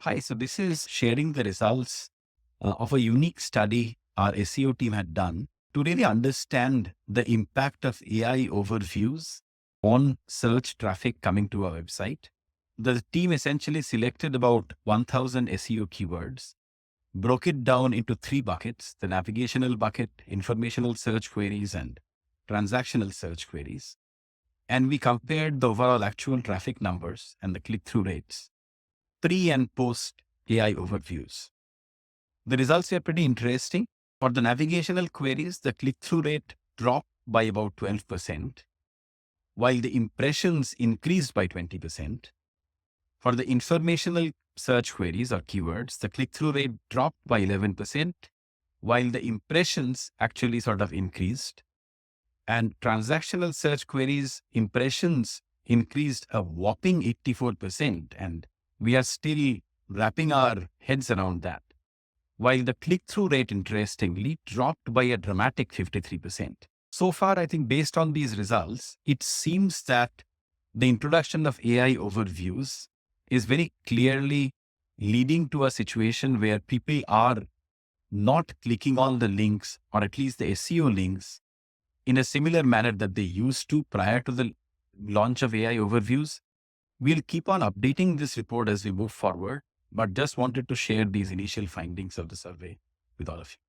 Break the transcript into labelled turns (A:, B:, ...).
A: Hi, so this is sharing the results of a unique study our SEO team had done to really understand the impact of AI overviews on search traffic coming to our website. The team essentially selected about 1,000 SEO keywords, broke it down into three buckets: the navigational bucket, informational search queries, and transactional search queries. And we compared the overall actual traffic numbers and the click-through rates, pre and post AI overviews. The results were pretty interesting. For the navigational queries, the click-through rate dropped by about 12%, while the impressions increased by 20%. For the informational search queries or keywords, the click-through rate dropped by 11%, while the impressions actually sort of increased. And transactional search queries, impressions increased a whopping 84%, and we are still wrapping our heads around that. While the click-through rate, interestingly, dropped by a dramatic 53%. So far, I think based on these results, it seems that the introduction of AI overviews is very clearly leading to a situation where people are not clicking on the links, or at least the SEO links, in a similar manner that they used to prior to the launch of AI overviews. We'll keep on updating this report as we move forward, but just wanted to share these initial findings of the survey with all of you.